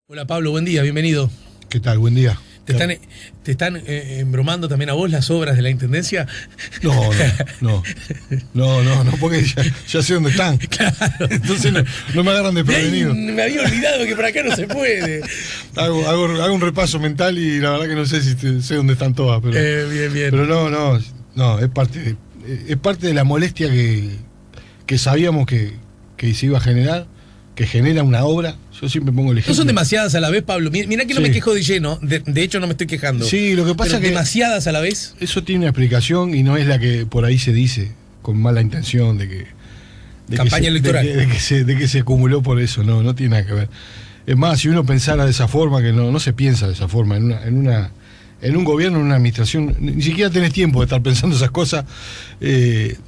Hola Pablo, buen día, bienvenido. ¿Qué tal? Buen día. ¿Te están embromando también a vos las obras de la Intendencia? No, porque ya sé dónde están. Claro. Entonces no me agarran desprevenido. Me había olvidado que por acá no se puede. Hago un repaso mental y la verdad que no sé si sé dónde están todas. Pero, Bien. Pero no, es parte de la molestia que sabíamos que se iba a generar, que genera una obra. Yo siempre pongo el ejemplo. No son demasiadas a la vez, Pablo. Mirá que no me quejo de lleno. De hecho, no me estoy quejando. Sí, lo que pasa es que demasiadas a la vez. Eso tiene una explicación y no es la que por ahí se dice con mala intención de que campaña electoral. De que se acumuló por eso. No tiene nada que ver. Es más, si uno pensara de esa forma, que no se piensa de esa forma, en un gobierno, en una administración, ni siquiera tenés tiempo de estar pensando esas cosas.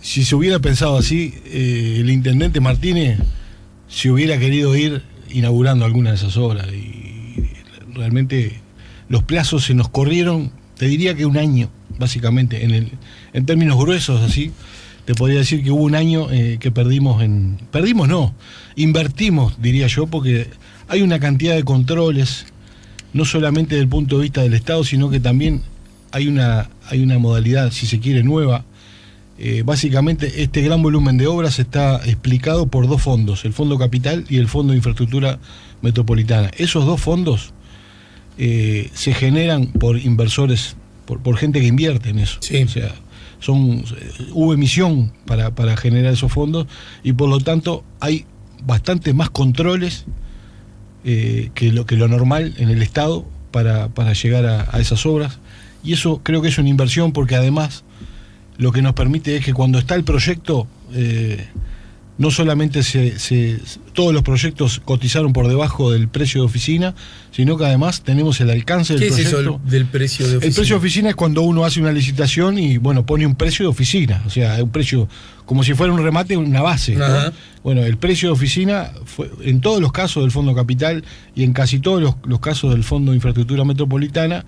Si se hubiera pensado así, el intendente Martínez se hubiera querido ir inaugurando alguna de esas obras, y realmente los plazos se nos corrieron, te diría que un año, básicamente, en términos gruesos, así, te podría decir que hubo un año que invertimos, diría yo, porque hay una cantidad de controles, no solamente desde el punto de vista del Estado, sino que también hay una modalidad, si se quiere, nueva. Básicamente este gran volumen de obras está explicado por dos fondos, el Fondo Capital y el Fondo de Infraestructura Metropolitana. Esos dos fondos se generan por inversores, por gente que invierte en eso. Sí. O sea, hubo emisión para generar esos fondos, y por lo tanto hay bastante más controles que lo normal en el Estado para llegar a esas obras, y eso creo que es una inversión, porque además lo que nos permite es que cuando está el proyecto, no solamente todos los proyectos cotizaron por debajo del precio de oficina, sino que además tenemos el alcance del proyecto. ¿Qué es eso del precio de oficina? El precio de oficina es cuando uno hace una licitación y pone un precio de oficina, o sea, un precio como si fuera un remate, una base, ¿no? Bueno, el precio de oficina fue en todos los casos del Fondo Capital y en casi todos los casos del Fondo de Infraestructura Metropolitana.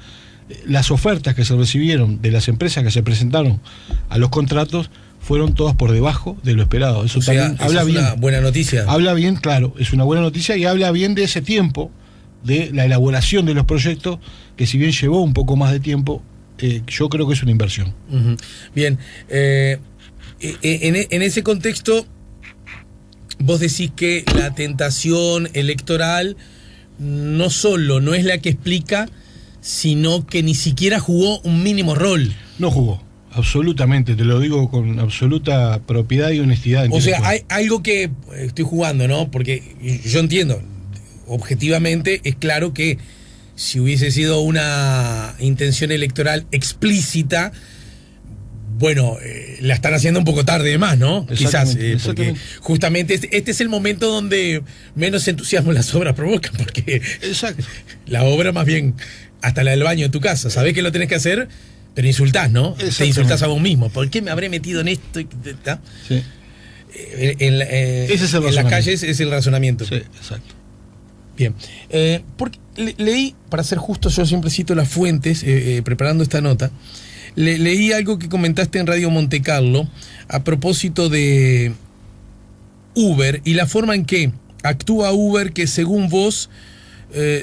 Las ofertas que se recibieron de las empresas que se presentaron a los contratos fueron todas por debajo de lo esperado. Eso también habla bien. Es una buena noticia. Habla bien, claro, es una buena noticia, y habla bien de ese tiempo, de la elaboración de los proyectos, que si bien llevó un poco más de tiempo, yo creo que es una inversión. Uh-huh. Bien, en ese contexto, vos decís que la tentación electoral no solo no es la que explica, sino que ni siquiera jugó un mínimo rol. No jugó, absolutamente, te lo digo con absoluta propiedad y honestidad. O sea, hay algo que estoy jugando, ¿no? Porque yo entiendo, objetivamente es claro que si hubiese sido una intención electoral explícita, bueno, la están haciendo un poco tarde de más, ¿no? Quizás, porque justamente este es el momento donde menos entusiasmo las obras provocan, porque la obra más bien, hasta la del baño de tu casa, sabés que lo tenés que hacer, pero insultás, ¿no? Te insultás a vos mismo. ¿Por qué me habré metido en esto? Sí. Ese es en las calles es el razonamiento. Sí, exacto. Bien. Porque leí, para ser justo, yo siempre cito las fuentes, preparando esta nota, leí algo que comentaste en Radio Monte Carlo a propósito de Uber y la forma en que actúa Uber, que según vos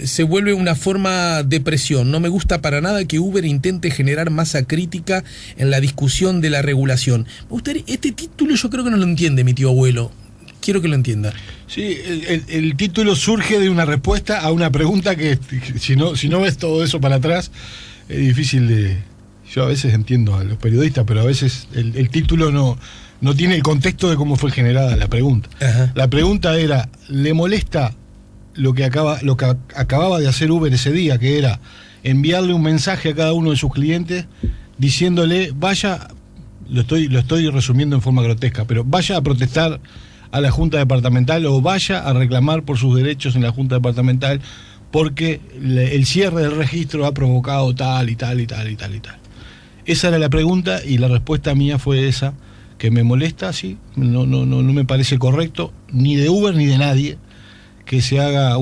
se vuelve una forma de presión. No me gusta para nada que Uber intente generar masa crítica en la discusión de la regulación. Me gustaría, este título yo creo que no lo entiende mi tío abuelo. Quiero que lo entienda. Sí, el título surge de una respuesta a una pregunta que si no ves todo eso para atrás, es difícil de... Yo a veces entiendo a los periodistas, pero a veces el título no tiene el contexto de cómo fue generada la pregunta. Ajá. La pregunta era, ¿le molesta lo que acababa de hacer Uber ese día, que era enviarle un mensaje a cada uno de sus clientes diciéndole, vaya, lo estoy resumiendo en forma grotesca, pero vaya a protestar a la Junta Departamental o vaya a reclamar por sus derechos en la Junta Departamental porque el cierre del registro ha provocado tal y tal y tal y tal y tal? Esa era la pregunta, y la respuesta mía fue esa, que me molesta, sí, no me parece correcto, ni de Uber ni de nadie, que se haga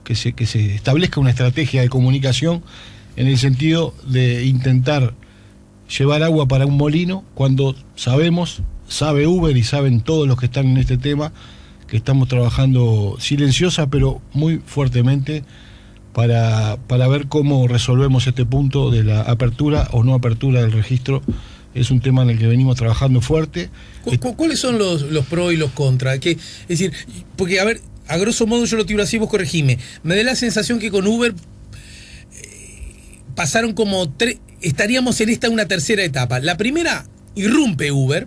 que se establezca una estrategia de comunicación en el sentido de intentar llevar agua para un molino, cuando sabe Uber y saben todos los que están en este tema, que estamos trabajando silenciosa pero muy fuertemente para ver cómo resolvemos este punto de la apertura o no apertura del registro. Es un tema en el que venimos trabajando fuerte. ¿Cuáles son los pros y los contras? Es decir, porque, a ver, a grosso modo yo lo tiro así, vos corregime. Me da la sensación que con Uber pasaron como estaríamos en una tercera etapa. La primera, irrumpe Uber,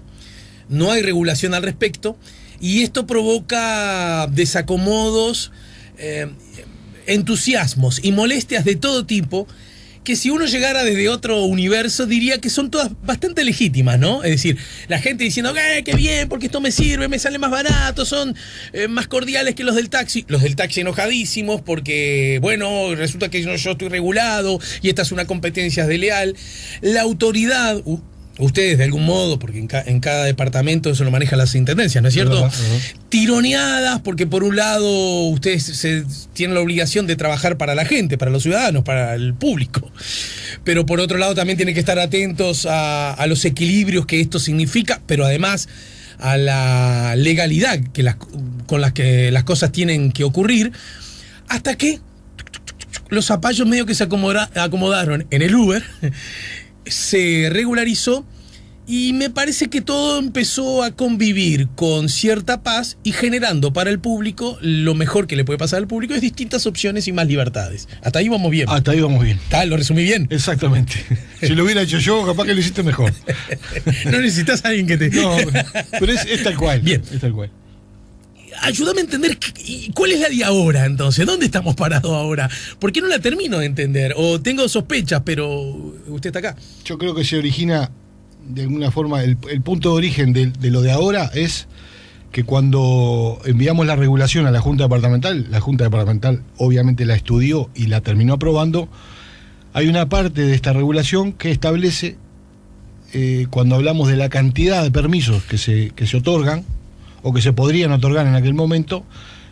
no hay regulación al respecto, y esto provoca desacomodos, entusiasmos y molestias de todo tipo, que si uno llegara desde otro universo diría que son todas bastante legítimas, ¿no? Es decir, la gente diciendo, qué bien, porque esto me sirve, me sale más barato, son más cordiales que los del taxi enojadísimos porque, bueno, resulta que yo estoy regulado y esta es una competencia desleal. La autoridad, ustedes de algún modo, porque en cada departamento eso lo manejan las intendencias, ¿no es cierto? Tironeadas, porque por un lado ustedes tienen la obligación de trabajar para la gente, para los ciudadanos, para el público, pero por otro lado también tienen que estar atentos a los equilibrios que esto significa, pero además a la legalidad con las que las cosas tienen que ocurrir, hasta que los zapallos medio que se acomodaron en el Uber, se regularizó y me parece que todo empezó a convivir con cierta paz y generando para el público lo mejor que le puede pasar al público es distintas opciones y más libertades. Hasta ahí vamos bien. Hasta ahí vamos bien. ¿Lo resumí bien? Exactamente. Si lo hubiera hecho yo, capaz que lo hiciste mejor. No necesitas a alguien que te... No, pero es tal cual. Bien. Es tal cual. Ayúdame a entender cuál es la de ahora, entonces. ¿Dónde estamos parados ahora? ¿Por qué no la termino de entender? O tengo sospechas, pero usted está acá. Yo creo que se origina, de alguna forma, el punto de origen de lo de ahora es que cuando enviamos la regulación a la Junta Departamental obviamente la estudió y la terminó aprobando. Hay una parte de esta regulación que establece, cuando hablamos de la cantidad de permisos que se otorgan, o que se podrían otorgar en aquel momento,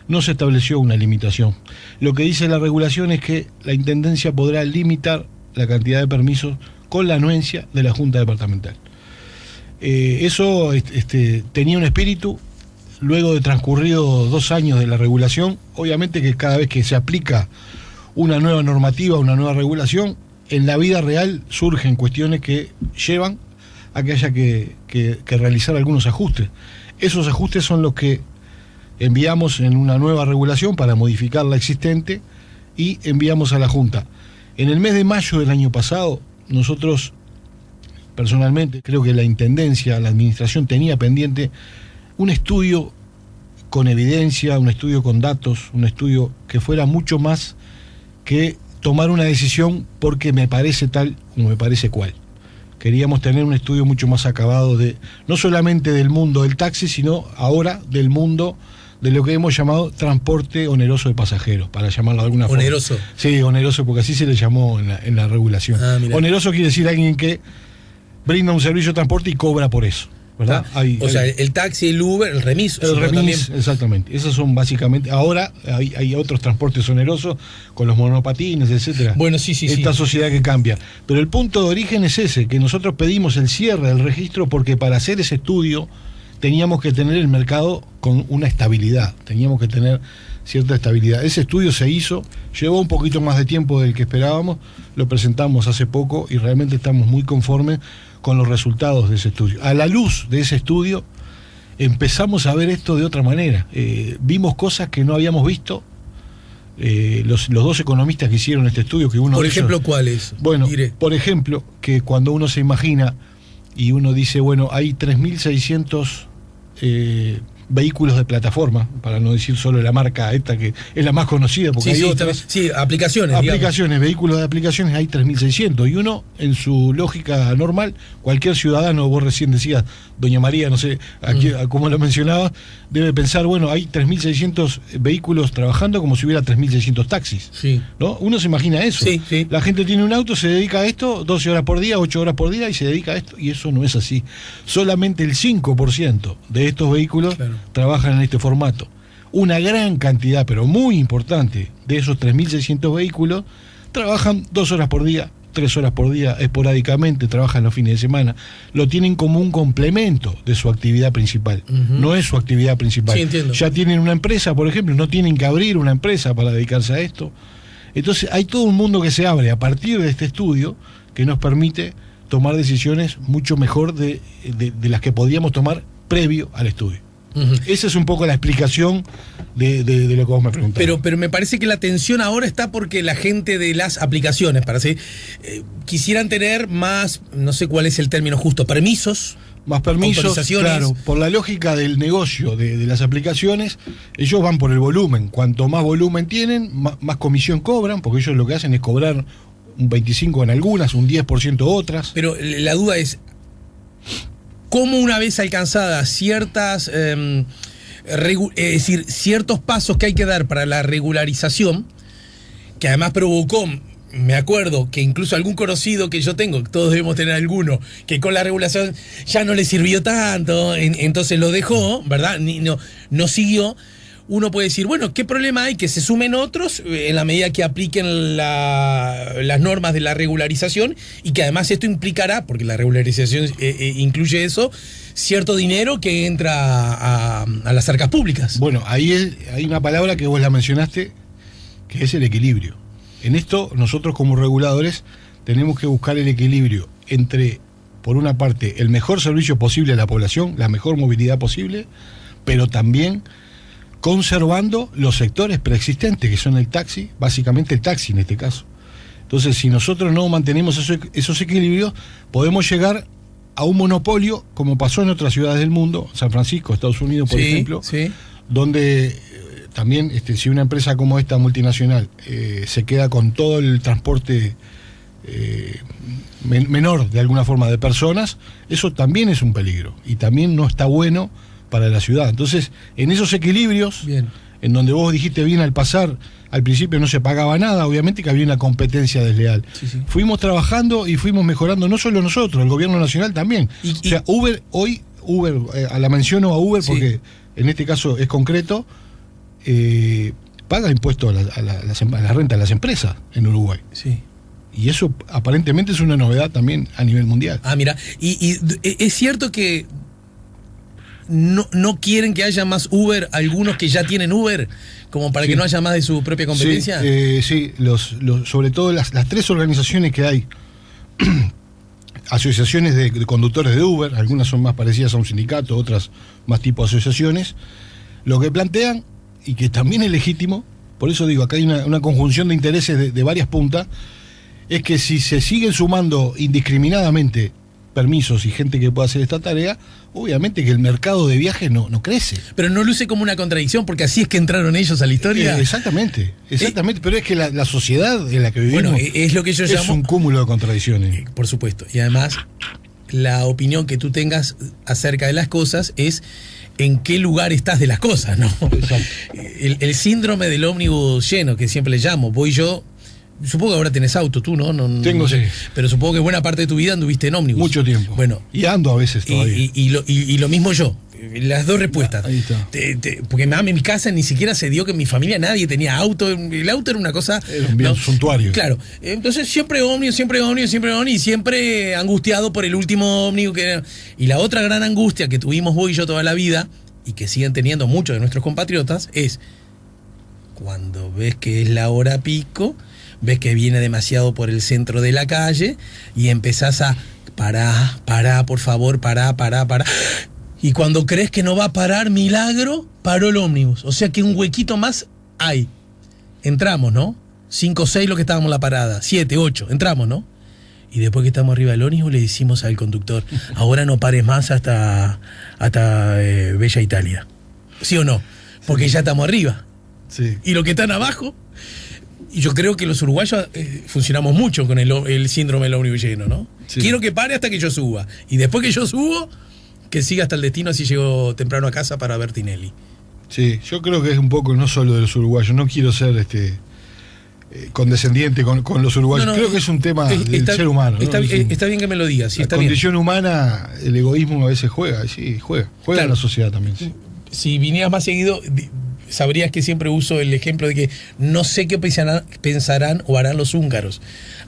no se estableció una limitación. Lo que dice la regulación es que la Intendencia podrá limitar la cantidad de permisos con la anuencia de la Junta Departamental. Eso tenía un espíritu. Luego de transcurridos 2 años de la regulación, obviamente que cada vez que se aplica una nueva normativa, una nueva regulación, en la vida real surgen cuestiones que llevan a que haya que realizar algunos ajustes. Esos ajustes son los que enviamos en una nueva regulación para modificar la existente y enviamos a la Junta. En el mes de mayo del año pasado, nosotros, personalmente, creo que la Intendencia, la Administración tenía pendiente un estudio con evidencia, un estudio con datos, un estudio que fuera mucho más que tomar una decisión porque me parece tal o me parece cual. Queríamos tener un estudio mucho más acabado no solamente del mundo del taxi, sino ahora del mundo de lo que hemos llamado transporte oneroso de pasajeros, para llamarlo de alguna forma. ¿Oneroso? Sí, oneroso, porque así se le llamó en la regulación. Oneroso quiere decir alguien que brinda un servicio de transporte y cobra por eso, ¿verdad? sea, el taxi, el Uber, el remis. El remis, también. Exactamente. Esos son básicamente... Ahora hay otros transportes onerosos con los monopatines, etcétera. Bueno, sí. Esta sociedad que cambia. Pero el punto de origen es ese, que nosotros pedimos el cierre del registro porque para hacer ese estudio teníamos que tener el mercado con una estabilidad. Teníamos que tener cierta estabilidad. Ese estudio se hizo, llevó un poquito más de tiempo del que esperábamos, lo presentamos hace poco y realmente estamos muy conformes con los resultados de ese estudio. A la luz de ese estudio empezamos a ver esto de otra manera. Vimos cosas que no habíamos visto. Los 2 economistas que hicieron este estudio, que uno por ejemplo, ¿cuáles? Bueno, por ejemplo, que cuando uno se imagina y uno dice, bueno, hay 3.600 vehículos de plataforma, para no decir solo la marca esta que es la más conocida, porque hay otras. Sí, aplicaciones, vehículos de aplicaciones, hay 3.600, y uno, en su lógica normal, cualquier ciudadano, vos recién decías, doña María, no sé, aquí, como lo mencionaba, debe pensar, bueno, hay 3.600 vehículos trabajando como si hubiera 3.600 taxis, sí. ¿no? Uno se imagina eso. Sí. La gente tiene un auto, se dedica a esto 12 horas por día, 8 horas por día, y se dedica a esto, y eso no es así. Solamente el 5% de estos vehículos trabajan en este formato. Una gran cantidad, pero muy importante, de esos 3.600 vehículos trabajan 2 horas por día, 3 horas por día, esporádicamente, trabajan los fines de semana. Lo tienen como un complemento de su actividad principal. No es su actividad principal. Sí, entiendo. Ya tienen una empresa, por ejemplo, no tienen que abrir una empresa para dedicarse a esto. Entonces hay todo un mundo que se abre a partir de este estudio que nos permite tomar decisiones mucho mejor de las que podíamos tomar previo al estudio. Esa es un poco la explicación de lo que vos me preguntabas. Pero me parece que la tensión ahora está porque la gente de las aplicaciones, quisieran tener más, no sé cuál es el término justo, permisos. Más permisos, autorizaciones. claro, por la lógica del negocio de las aplicaciones, ellos van por el volumen. Cuanto más volumen tienen, más comisión cobran, porque ellos lo que hacen es cobrar un 25% en algunas, un 10% otras. Pero la duda es, ¿cómo una vez alcanzadas ciertas, ciertos pasos que hay que dar para la regularización, que además provocó, me acuerdo que incluso algún conocido que yo tengo, todos debemos tener alguno, que con la regulación ya no le sirvió tanto, entonces lo dejó, ¿verdad? No siguió. Uno puede decir, bueno, ¿qué problema hay? Que se sumen otros en la medida que apliquen las normas de la regularización, y que además esto implicará, porque la regularización incluye eso, cierto dinero que entra a las arcas públicas. Bueno, ahí hay una palabra que vos la mencionaste, que es el equilibrio. En esto, nosotros como reguladores tenemos que buscar el equilibrio entre, por una parte, el mejor servicio posible a la población, la mejor movilidad posible, pero también conservando los sectores preexistentes, que son el taxi, básicamente el taxi en este caso. Entonces, si nosotros no mantenemos esos equilibrios, podemos llegar a un monopolio, como pasó en otras ciudades del mundo, San Francisco, Estados Unidos, por ejemplo, donde también, si una empresa como esta multinacional se queda con todo el transporte menor, de alguna forma, de personas, eso también es un peligro y también no está bueno para la ciudad. Entonces, en esos equilibrios, en donde vos dijiste bien al pasar, al principio no se pagaba nada, obviamente que había una competencia desleal. Fuimos trabajando y fuimos mejorando, no solo nosotros, el gobierno nacional también. O sea, Uber, la menciono a Uber porque en este caso es concreto, paga impuestos a la renta de las empresas en Uruguay. Y eso aparentemente es una novedad también a nivel mundial. Ah, mira, y es cierto que no quieren que haya más Uber, algunos que ya tienen Uber, como para que no haya más de su propia competencia. Sí, sobre todo las tres organizaciones que hay, asociaciones de conductores de Uber, algunas son más parecidas a un sindicato, otras más tipo asociaciones, lo que plantean, y que también es legítimo, por eso digo, acá hay una conjunción de intereses de varias puntas, es que si se siguen sumando indiscriminadamente permisos y gente que pueda hacer esta tarea, obviamente que el mercado de viajes no crece. Pero no luce como una contradicción, porque así es que entraron ellos a la historia. Exactamente, pero es que la sociedad en la que vivimos, es lo que yo llamo un cúmulo de contradicciones. Por supuesto, y además la opinión que tú tengas acerca de las cosas es en qué lugar estás de las cosas, ¿no? El síndrome del ómnibus lleno, que siempre le llamo, voy yo. Supongo que ahora tenés auto, tú, ¿no? Tengo, sí. Pero supongo que buena parte de tu vida anduviste en ómnibus. Mucho tiempo. Bueno. Y ando a veces todavía. Y lo mismo yo. Las dos respuestas. Ahí está. Porque en mi casa ni siquiera se dio que en mi familia nadie tenía auto. El auto era una cosa... Era un bien suntuario. Claro. Entonces siempre ómnibus, y siempre angustiado por el último ómnibus que era. Y la otra gran angustia que tuvimos vos y yo toda la vida, y que siguen teniendo muchos de nuestros compatriotas, es cuando ves que es la hora pico, ves que viene demasiado por el centro de la calle y empezás a pará, por favor, pará. Y cuando crees que no va a parar, milagro, paró el ómnibus. O sea que un huequito más hay. Entramos, ¿no? 5 o 6 lo que estábamos en la parada, 7, 8, entramos, ¿no? Y después que estamos arriba del ómnibus le decimos al conductor, ahora no pares más hasta Bella Italia. ¿Sí o no? Porque ya estamos arriba. Sí. Y los que están abajo... Y yo creo que los uruguayos funcionamos mucho con el síndrome del ómnibus lleno, ¿no? Sí. Quiero que pare hasta que yo suba. Y después que yo subo, que siga hasta el destino, así llego temprano a casa para ver Tinelli. Sí, yo creo que es un poco no solo de los uruguayos. No quiero ser condescendiente con los uruguayos. Creo que es un tema del ser humano. Está bien que me lo digas. Sí, la condición humana, el egoísmo a veces juega claro, en la sociedad también. Sí. Si vinieras más seguido... sabrías que siempre uso el ejemplo de que no sé qué pensarán o harán los húngaros.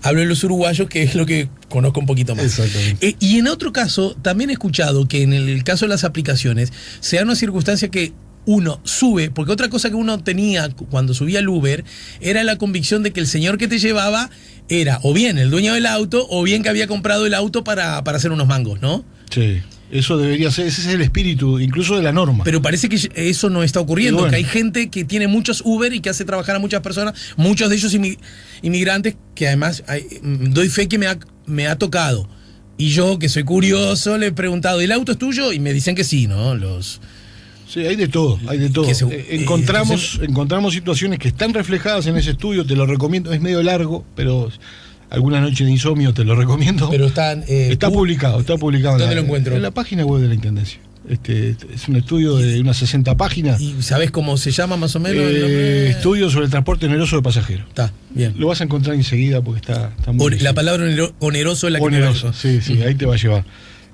Hablo de los uruguayos, que es lo que conozco un poquito más. Exactamente. Y en otro caso, también he escuchado que en el caso de las aplicaciones se da una circunstancia que uno sube, porque otra cosa que uno tenía cuando subía al Uber era la convicción de que el señor que te llevaba era o bien el dueño del auto o bien que había comprado el auto para hacer unos mangos, ¿no? Sí, eso debería ser, ese es el espíritu, incluso de la norma. Pero parece que eso no está ocurriendo, Bueno. que hay gente que tiene muchos Uber y que hace trabajar a muchas personas, muchos de ellos inmigrantes, que además doy fe que me ha tocado. Y yo, que soy curioso, le he preguntado, ¿el auto es tuyo? Y me dicen que sí, ¿no? Sí, hay de todo, hay de todo. Encontramos situaciones que están reflejadas en ese estudio, te lo recomiendo, es medio largo, pero alguna noche de insomnio te lo recomiendo. Pero está publicado. ¿Dónde lo encuentro? En la página web de la Intendencia. Es un estudio de unas 60 páginas. ¿Y sabés cómo se llama más o menos? Estudio sobre el transporte oneroso de pasajeros. Está, bien. Lo vas a encontrar enseguida porque está muy La palabra oneroso es la que oneroso, sí, ahí te va a llevar.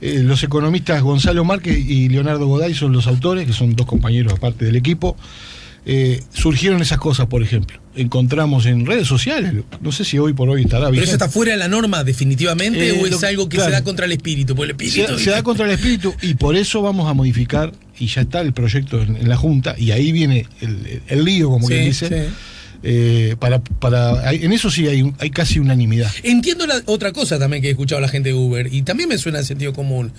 Los economistas Gonzalo Márquez y Leonardo Goday son los autores, que son dos compañeros aparte del equipo. Surgieron esas cosas, por ejemplo. Encontramos en redes sociales, no sé si hoy por hoy estará bien. ¿Pero eso está fuera de la norma definitivamente o es algo que claro, se da contra el espíritu? Porque el espíritu se da contra el espíritu y por eso vamos a modificar, y ya está el proyecto en la Junta, y ahí viene el lío, como quien dice. Sí. En eso sí hay casi unanimidad. Entiendo otra cosa también que he escuchado a la gente de Uber, y también me suena de sentido común.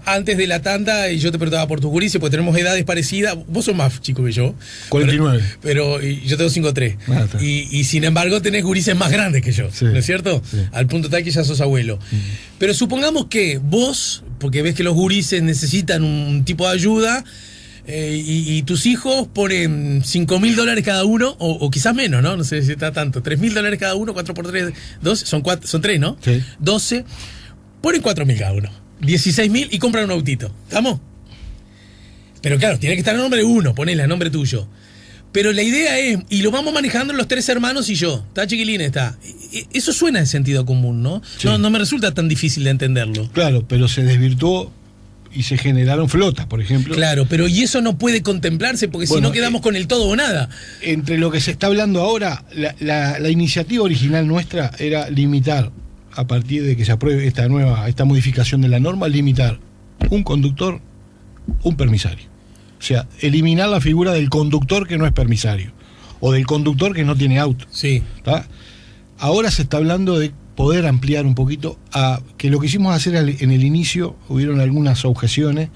Antes de la tanda, y yo te preguntaba por tus gurises, porque tenemos edades parecidas. Vos sos más chico que yo. 49. Pero yo tengo 5'3". Y sin embargo tenés gurises más grandes que yo, sí, ¿no es cierto? Sí. Al punto tal que ya sos abuelo. Pero supongamos que vos, porque ves que los gurises necesitan un tipo de ayuda, y tus hijos ponen $5.000 cada uno, o quizás menos, ¿no? No sé si está tanto. $3.000 cada uno, 4 por 3, 12, son 3, ¿no? Sí. 12. Ponen 4.000 cada uno, 16.000 y compran un autito. ¿Estamos? Pero claro, tiene que estar a nombre de uno, ponele a nombre tuyo. Pero la idea es, y lo vamos manejando los 3 hermanos y yo. Está chiquilín, está. Eso suena de sentido común, ¿no? Sí. No me resulta tan difícil de entenderlo. Claro, pero se desvirtuó y se generaron flotas, por ejemplo. Claro, pero y eso no puede contemplarse porque si no quedamos con el todo o nada. Entre lo que se está hablando ahora, la iniciativa original nuestra era limitar, a partir de que se apruebe esta modificación de la norma, limitar un conductor, un permisario. O sea, eliminar la figura del conductor que no es permisario o del conductor que no tiene auto. Sí. ¿Tá? Ahora se está hablando de poder ampliar un poquito a que lo que quisimos hacer en el inicio, hubieron algunas objeciones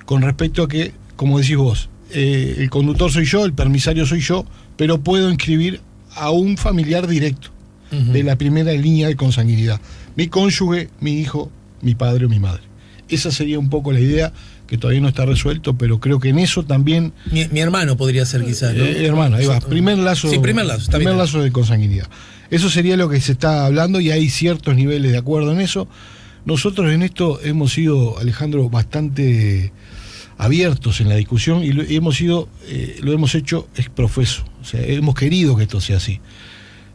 con respecto a que, como decís vos, el conductor soy yo, el permisario soy yo, pero puedo inscribir a un familiar directo de la primera línea de consanguinidad. Mi cónyuge, mi hijo, mi padre o mi madre. Esa sería un poco la idea, que todavía no está resuelto, pero creo que en eso también... Mi hermano podría ser quizás, ¿no? Hermano, ahí va. Primer lazo, sí, primer lazo, está primer bien. lazo de consanguinidad. Eso sería lo que se está hablando y hay ciertos niveles de acuerdo en eso. Nosotros en esto hemos sido, Alejandro, bastante abiertos en la discusión y lo hemos hecho ex profeso. O sea, hemos querido que esto sea así.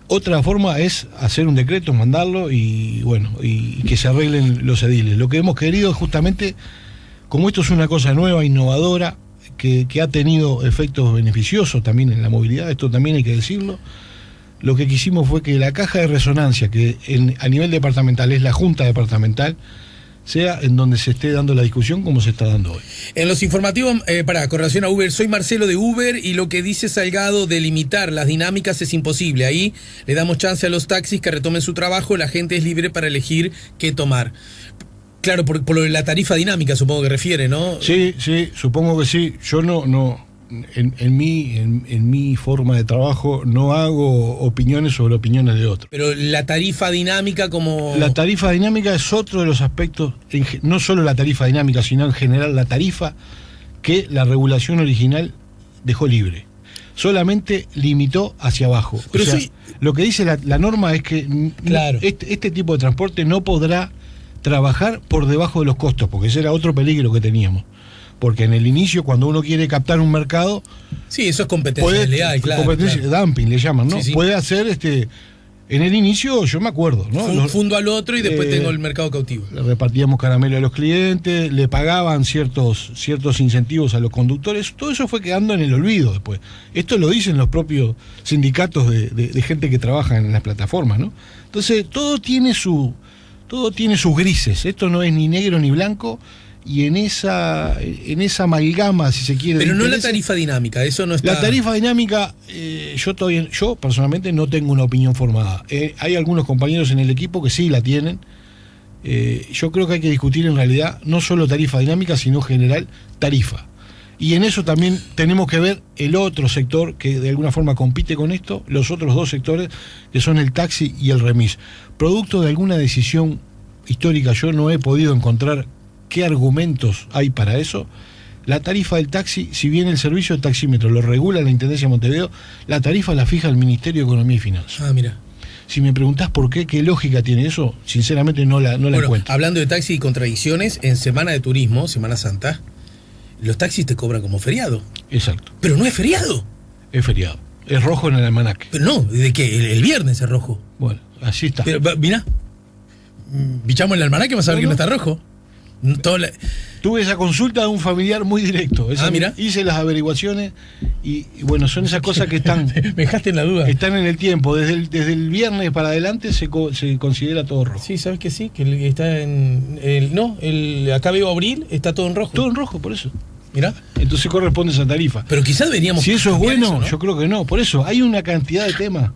Otra forma es hacer un decreto, mandarlo y que se arreglen los ediles. Lo que hemos querido es justamente, como esto es una cosa nueva, innovadora, que ha tenido efectos beneficiosos también en la movilidad, esto también hay que decirlo, lo que quisimos fue que la caja de resonancia, que a nivel departamental es la Junta Departamental, sea en donde se esté dando la discusión como se está dando hoy. En los informativos, con relación a Uber, soy Marcelo de Uber y lo que dice Salgado de limitar las dinámicas es imposible. Ahí le damos chance a los taxis que retomen su trabajo, la gente es libre para elegir qué tomar. Claro, por lo de la tarifa dinámica supongo que refiere, ¿no? Sí, supongo que sí. Yo en mi forma de trabajo no hago opiniones sobre opiniones de otros. Pero la tarifa dinámica como... La tarifa dinámica es otro de los aspectos, no solo la tarifa dinámica, sino en general la tarifa que la regulación original dejó libre. Solamente limitó hacia abajo. Pero lo que dice la norma es que claro, este tipo de transporte no podrá trabajar por debajo de los costos, porque ese era otro peligro que teníamos. Porque en el inicio, cuando uno quiere captar un mercado... Sí, eso es competencia leal, claro. Competencia, claro. Dumping le llaman, ¿no? Sí. Puede hacer, en el inicio, yo me acuerdo, ¿no? Fundo al otro y después tengo el mercado cautivo. Le repartíamos caramelo a los clientes, le pagaban ciertos incentivos a los conductores. Todo eso fue quedando en el olvido después. Esto lo dicen los propios sindicatos de gente que trabaja en las plataformas, ¿no? Entonces, todo tiene sus grises. Esto no es ni negro ni blanco. y en esa amalgama, si se quiere. Pero no la tarifa dinámica, eso no está. La tarifa dinámica, yo personalmente no tengo una opinión formada. Hay algunos compañeros en el equipo que sí la tienen. Yo creo que hay que discutir en realidad no solo tarifa dinámica, sino general tarifa. Y en eso también tenemos que ver el otro sector que de alguna forma compite con esto, los otros dos sectores que son el taxi y el remis. Producto de alguna decisión histórica, yo no he podido encontrar qué argumentos hay para eso. La tarifa del taxi, si bien el servicio de taxímetro lo regula la Intendencia de Montevideo, la tarifa la fija el Ministerio de Economía y Finanzas. Ah, mira. Si me preguntás por qué lógica tiene eso, sinceramente no la encuentro. Hablando de taxi y contradicciones, en Semana de Turismo, Semana Santa, los taxis te cobran como feriado. Exacto. Pero no es feriado. Es feriado. Es rojo en el almanaque. Pero no, ¿de qué? El viernes es rojo. Bueno, así está. Pero mirá, bichamos el almanaque, vas a ver que no está rojo. Tuve esa consulta de un familiar muy directo. Mira. Hice las averiguaciones y bueno, son esas cosas que están. Me dejaste en la duda. Están en el tiempo. Desde el viernes para adelante se considera todo rojo. Sí, ¿sabes que sí? Que está en. Acá veo abril, está todo en rojo. Todo en rojo, por eso. Mirá. Entonces corresponde esa tarifa. Pero quizás deberíamos. Si eso es bueno, eso, ¿no? Yo creo que no. Por eso hay una cantidad de temas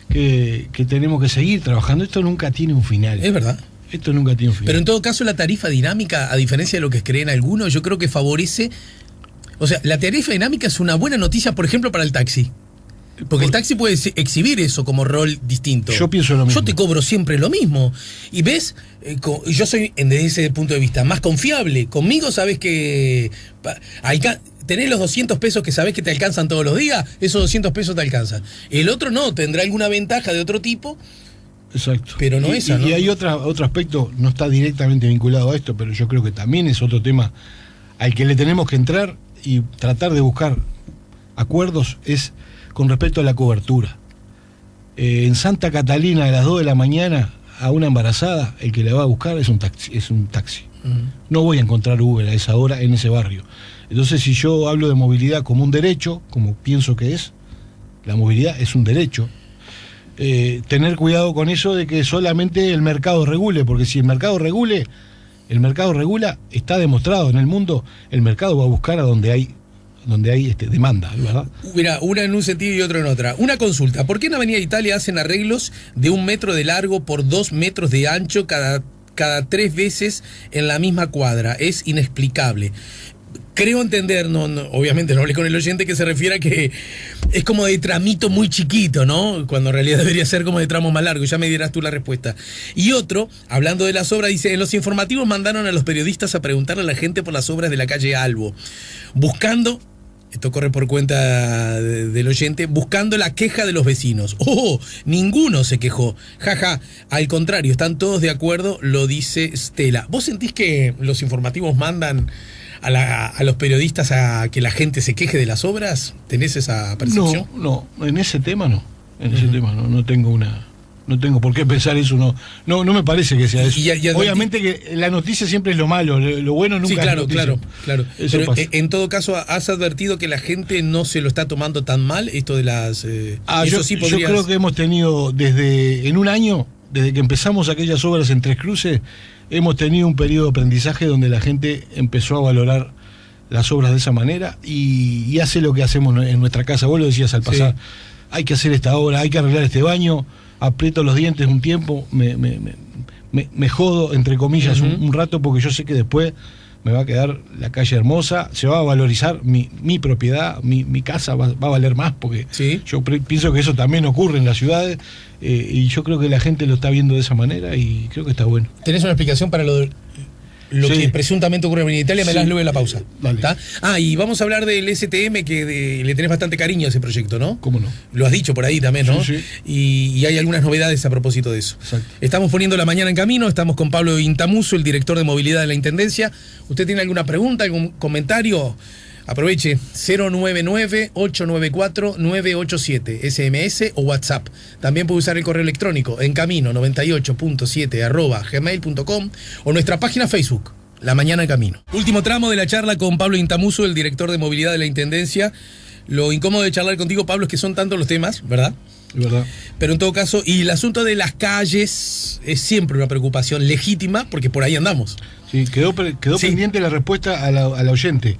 que tenemos que seguir trabajando. Esto nunca tiene un final. Es verdad. Esto nunca tiene un final. Pero en todo caso, la tarifa dinámica, a diferencia de lo que creen algunos, yo creo que favorece. O sea, la tarifa dinámica es una buena noticia, por ejemplo, para el taxi. Porque el taxi puede exhibir eso como rol distinto. Yo pienso lo mismo. Yo te cobro siempre lo mismo. Y ves, yo soy, desde ese punto de vista, más confiable. Conmigo sabes que tenés los 200 pesos que sabés que te alcanzan todos los días, esos 200 pesos te alcanzan. El otro no, tendrá alguna ventaja de otro tipo. Exacto. Pero no esa, ¿no? Y hay otro aspecto, no está directamente vinculado a esto, pero yo creo que también es otro tema al que le tenemos que entrar y tratar de buscar acuerdos, es con respecto a la cobertura. En Santa Catalina a las 2 de la mañana a una embarazada, el que la va a buscar es un taxi. No voy a encontrar Uber a esa hora en ese barrio. Entonces, si yo hablo de movilidad como un derecho, como pienso que es, la movilidad es un derecho, tener cuidado con eso de que solamente el mercado regule, porque si el mercado regula, está demostrado en el mundo, el mercado va a buscar a donde hay demanda, ¿verdad? Mira, una en un sentido y otra en otra. Una consulta, ¿por qué en Avenida Italia hacen arreglos de 1 metro de largo por 2 metros de ancho cada 3 veces en la misma cuadra? Es inexplicable. Creo entender, obviamente no hablé con el oyente, que se refiere a que es como de tramito muy chiquito, ¿no? Cuando en realidad debería ser como de tramo más largo. Ya me dirás tú la respuesta. Y otro, hablando de las obras, dice: en los informativos mandaron a los periodistas a preguntarle a la gente por las obras de la calle Albo, buscando, esto corre por cuenta del oyente, buscando la queja de los vecinos. ¡Oh! Ninguno se quejó. Jaja. Al contrario, están todos de acuerdo, lo dice Stella. ¿Vos sentís que los informativos mandan a los periodistas a que la gente se queje de las obras? ¿Tenés esa percepción? No, en ese tema no. No tengo por qué pensar eso, no me parece que sea eso. Obviamente que la noticia siempre es lo malo, lo bueno nunca es noticia. Claro. Eso pero pasa. En todo caso, ¿has advertido que la gente no se lo está tomando tan mal, esto de las... yo creo que hemos tenido en un año, desde que empezamos aquellas obras en Tres Cruces, hemos tenido un periodo de aprendizaje donde la gente empezó a valorar las obras de esa manera y hace lo que hacemos en nuestra casa. Vos lo decías al pasar, sí. Hay que hacer esta obra, hay que arreglar este baño, aprieto los dientes un tiempo, me jodo, entre comillas, un rato, porque yo sé que después me va a quedar la calle hermosa, se va a valorizar mi propiedad, mi casa va a valer más, porque ¿sí? Yo pienso que eso también ocurre en las ciudades, y yo creo que la gente lo está viendo de esa manera y creo que está bueno. ¿Tenés una explicación para lo sí. que presuntamente ocurre en Italia? Me das luego en la pausa. Dale. Y vamos a hablar del STM, que le tenés bastante cariño a ese proyecto, ¿no? ¿Cómo no? Lo has dicho por ahí también, ¿no? Sí. Y hay algunas novedades a propósito de eso. Exacto. Estamos poniendo la mañana en camino, estamos con Pablo Intamuso, el director de movilidad de la Intendencia. ¿Usted tiene alguna pregunta, algún comentario? Aproveche, 099-894-987, SMS o WhatsApp. También puede usar el correo electrónico encamino98.7@gmail.com o nuestra página Facebook, La Mañana en Camino. Último tramo de la charla con Pablo Intamuso, el director de movilidad de la Intendencia. Lo incómodo de charlar contigo, Pablo, es que son tantos los temas, ¿verdad? Es verdad. Pero en todo caso, y el asunto de las calles es siempre una preocupación legítima, porque por ahí andamos. Sí, quedó pendiente la respuesta a la oyente.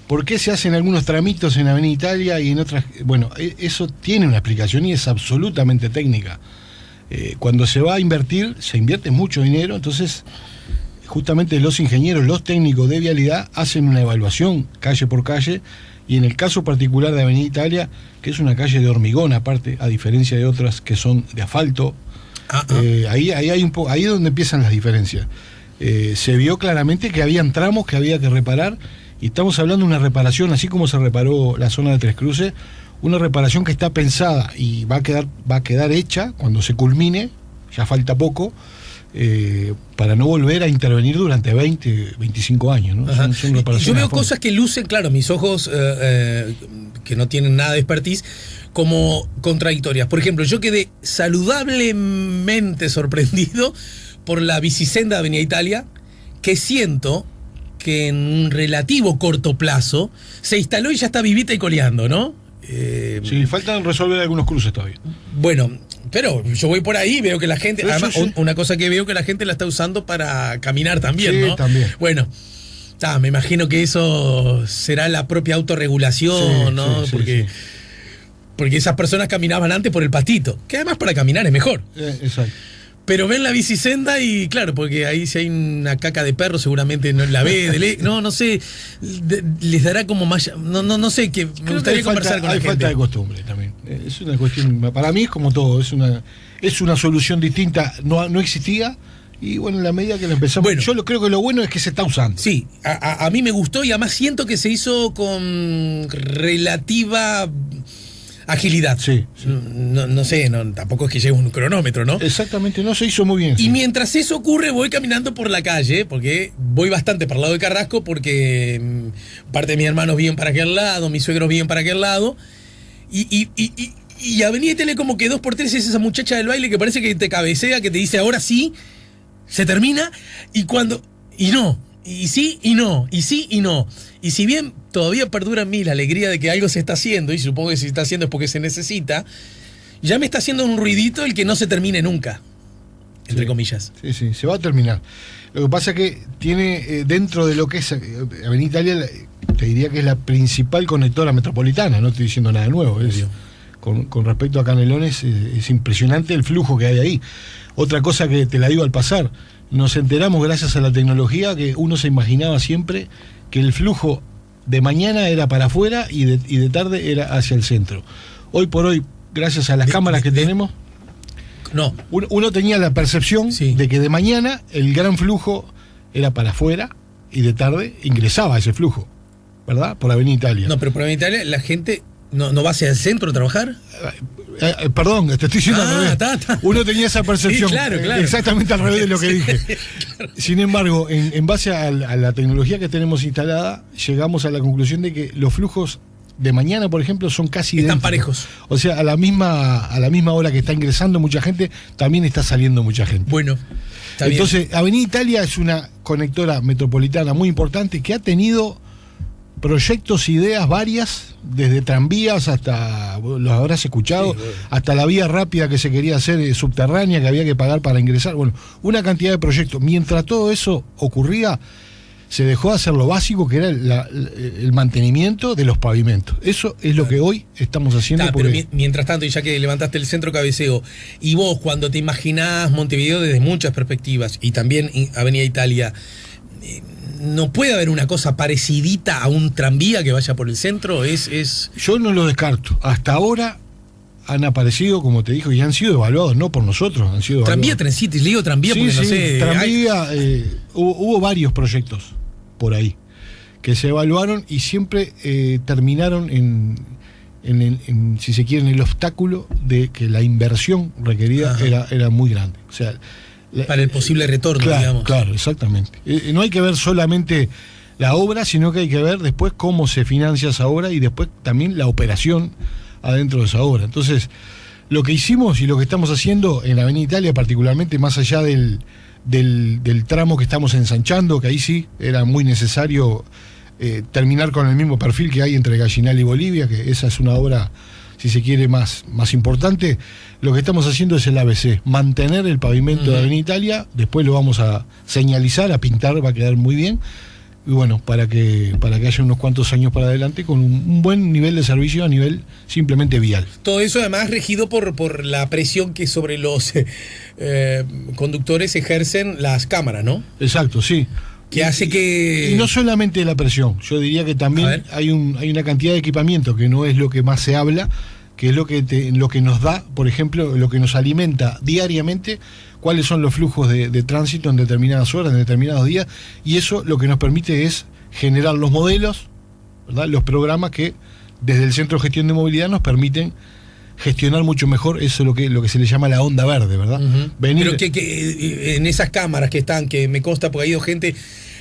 ¿Por qué se hacen algunos tramitos en Avenida Italia y en otras? Bueno, eso tiene una explicación y es absolutamente técnica. Cuando se va a invertir, se invierte mucho dinero, entonces justamente los ingenieros, los técnicos de vialidad hacen una evaluación calle por calle, y en el caso particular de Avenida Italia, que es una calle de hormigón aparte, a diferencia de otras que son de asfalto, ahí es donde empiezan las diferencias. Se vio claramente que habían tramos que había que reparar, y estamos hablando de una reparación, así como se reparó la zona de Tres Cruces, una reparación que está pensada y va a quedar hecha cuando se culmine, ya falta poco, para no volver a intervenir durante 20, 25 años, ¿no? Son Yo veo cosas que lucen, claro, mis ojos que no tienen nada de expertise, como contradictorias. Por ejemplo, yo quedé saludablemente sorprendido por la bicisenda de Avenida Italia, que siento que en un relativo corto plazo se instaló y ya está vivita y coleando, ¿no? Sí, faltan resolver algunos cruces todavía. Bueno, pero yo voy por ahí y veo que la gente, además, una cosa que veo que la gente la está usando para caminar también, sí, ¿no? También. Bueno, me imagino que eso será la propia autorregulación, ¿no? Porque esas personas caminaban antes por el pastito, que además para caminar es mejor. Exacto. Pero ven la bicisenda y claro, porque ahí si hay una caca de perro seguramente no la ve, no sé, les dará como más, no sé, que me gustaría conversar con la gente. Hay falta de costumbre también. Es una cuestión, para mí es como todo, es una solución distinta, no existía. Y bueno, en la medida que lo empezamos, bueno, yo creo que lo bueno es que se está usando. Sí, a mí me gustó y además siento que se hizo con relativa agilidad. Sí. No sé, tampoco es que lleve un cronómetro, ¿no? Exactamente, no se hizo muy bien. Y mientras eso ocurre, voy caminando por la calle, porque voy bastante para el lado de Carrasco, porque parte de mis hermanos viven para aquel lado, mis suegros viven para aquel lado, y Avenida Italia como que 2x3 es esa muchacha del baile que parece que te cabecea, que te dice ahora sí, se termina, y no. Y sí y no, y sí y no. Y si bien todavía perdura en mí la alegría de que algo se está haciendo, y supongo que si se está haciendo es porque se necesita, ya me está haciendo un ruidito el que no se termine nunca, entre comillas. Sí, se va a terminar. Lo que pasa es que tiene, dentro de lo que es Avenida Italia, te diría que es la principal conectora metropolitana, no estoy diciendo nada nuevo. Con respecto a Canelones, es impresionante el flujo que hay ahí. Otra cosa que te la digo al pasar, nos enteramos gracias a la tecnología que uno se imaginaba siempre que el flujo de mañana era para afuera y de tarde era hacia el centro. Hoy por hoy, gracias a las cámaras que tenemos, uno tenía la percepción de que de mañana el gran flujo era para afuera y de tarde ingresaba ese flujo, ¿verdad? Por Avenida Italia. No, pero por Avenida Italia la gente no va hacia el centro a trabajar. Perdón, te estoy diciendo al revés. Uno tenía esa percepción, sí, claro. Exactamente al revés de lo que dije. Claro. Sin embargo, en base a la tecnología que tenemos instalada, llegamos a la conclusión de que los flujos de mañana, por ejemplo, son casi están idénticos. Parejos. O sea, a la misma hora que está ingresando mucha gente, también está saliendo mucha gente. Bueno, está entonces, bien. Avenida Italia es una conectora metropolitana muy importante que ha tenido proyectos, ideas varias, desde tranvías hasta, los habrás escuchado, hasta la vía rápida que se quería hacer subterránea, que había que pagar para ingresar. Bueno, una cantidad de proyectos. Mientras todo eso ocurría, se dejó de hacer lo básico, que era el mantenimiento de los pavimentos. Eso es lo que hoy estamos haciendo. Pero mientras tanto, y ya que levantaste el centro cabeceo, y vos cuando te imaginás Montevideo desde muchas perspectivas, y también Avenida Italia, ¿no puede haber una cosa parecidita a un tranvía que vaya por el centro? Yo no lo descarto. Hasta ahora han aparecido, como te dijo, y han sido evaluados, no por nosotros, han sido tranvía, evaluados. Trencity, le digo tranvía porque no sé. Tranvía, hubo varios proyectos por ahí que se evaluaron y siempre terminaron en, si se quiere, en el obstáculo de que la inversión requerida era muy grande. O sea, para el posible retorno, digamos. Claro, exactamente. No hay que ver solamente la obra, sino que hay que ver después cómo se financia esa obra y después también la operación adentro de esa obra. Entonces, lo que hicimos y lo que estamos haciendo en la Avenida Italia, particularmente más allá del tramo que estamos ensanchando, que ahí sí era muy necesario terminar con el mismo perfil que hay entre Gallinal y Bolivia, que esa es una obra si se quiere, más importante, lo que estamos haciendo es el ABC, mantener el pavimento de Avenida Italia, después lo vamos a señalizar, a pintar, va a quedar muy bien, y bueno, para que haya unos cuantos años para adelante con un buen nivel de servicio a nivel simplemente vial. Todo eso además regido por la presión que sobre los conductores ejercen las cámaras, ¿no? Exacto, sí. Que hace que... Y no solamente la presión, yo diría que también hay una cantidad de equipamiento que no es lo que más se habla, que es lo que nos da, por ejemplo, lo que nos alimenta diariamente, cuáles son los flujos de tránsito en determinadas horas, en determinados días, y eso lo que nos permite es generar los modelos, ¿verdad? Los programas que desde el Centro de Gestión de Movilidad nos permiten gestionar mucho mejor eso, lo que se le llama la onda verde, ¿verdad? Pero que en esas cámaras que están, que me consta porque ha ido gente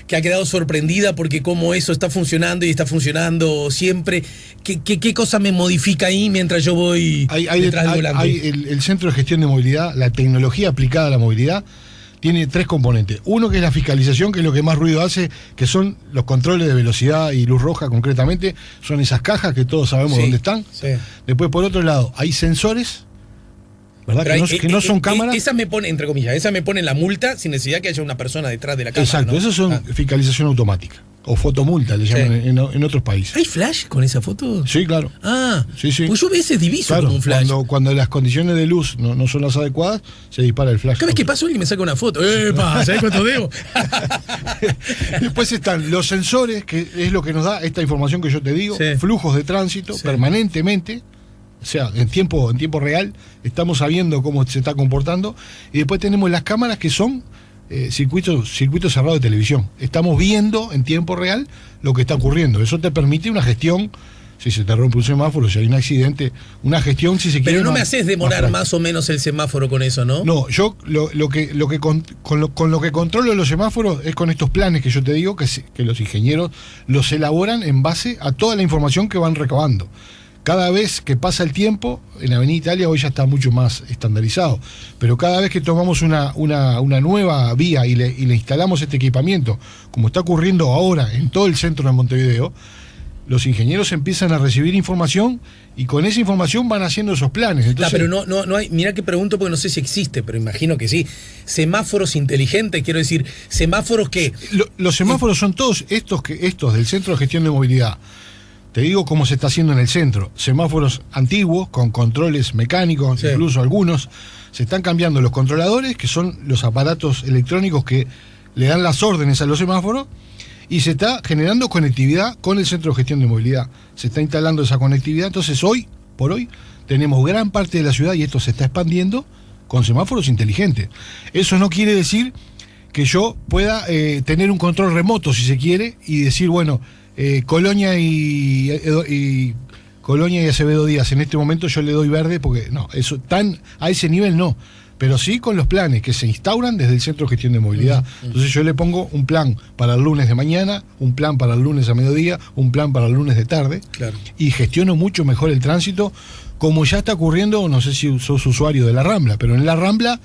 que ha quedado sorprendida porque cómo eso está funcionando y está funcionando siempre. ¿Qué cosa me modifica ahí mientras yo voy detrás del volante? El Centro de Gestión de Movilidad, la tecnología aplicada a la movilidad, tiene 3 componentes. Uno, que es la fiscalización, que es lo que más ruido hace, que son los controles de velocidad y luz roja concretamente, son esas cajas que todos sabemos dónde están. Sí. Después, por otro lado, hay sensores, ¿verdad? Que no son cámaras. Esa me pone, entre comillas, esa me pone la multa sin necesidad que haya una persona detrás de la cámara. Exacto, ¿no? Esas son fiscalización automática. O fotomulta, le llaman en otros países. ¿Hay flash con esa foto? Sí, claro. Sí. Pues yo a veces diviso como un flash. Cuando las condiciones de luz no son las adecuadas, se dispara el flash. Cada vez que paso alguien me saca una foto. ¿Sabes cuánto debo? Después están los sensores, que es lo que nos da esta información que yo te digo, flujos de tránsito permanentemente. O sea, en tiempo real, estamos sabiendo cómo se está comportando. Y después tenemos las cámaras, que son circuitos cerrados de televisión. Estamos viendo en tiempo real lo que está ocurriendo. Eso te permite una gestión, si se te rompe un semáforo, si hay un accidente, una gestión, si se quiere. Pero no me haces demorar más o menos el semáforo con eso, ¿no? No, yo con lo que controlo los semáforos es con estos planes que yo te digo, que los ingenieros los elaboran en base a toda la información que van recabando. Cada vez que pasa el tiempo, en Avenida Italia hoy ya está mucho más estandarizado, pero cada vez que tomamos una nueva vía y le instalamos este equipamiento, como está ocurriendo ahora en todo el centro de Montevideo, los ingenieros empiezan a recibir información y con esa información van haciendo esos planes. Entonces, pero no hay, mira que pregunto porque no sé si existe, pero imagino que sí. Semáforos inteligentes, quiero decir, semáforos que... Los semáforos son todos estos del Centro de Gestión de Movilidad. Te digo cómo se está haciendo en el centro. Semáforos antiguos, con controles mecánicos, incluso algunos. Se están cambiando los controladores, que son los aparatos electrónicos que le dan las órdenes a los semáforos, y se está generando conectividad con el Centro de Gestión de Movilidad. Se está instalando esa conectividad. Entonces, hoy por hoy, tenemos gran parte de la ciudad, y esto se está expandiendo, con semáforos inteligentes. Eso no quiere decir que yo pueda tener un control remoto, si se quiere, y decir, bueno... Colonia y Acevedo Díaz, en este momento yo le doy verde, porque no, eso tan a ese nivel no, pero sí con los planes que se instauran desde el Centro de Gestión de Movilidad. Entonces yo le pongo un plan para el lunes de mañana, un plan para el lunes a mediodía, un plan para el lunes de tarde, y gestiono mucho mejor el tránsito, como ya está ocurriendo. No sé si sos usuario de la Rambla, pero en la Rambla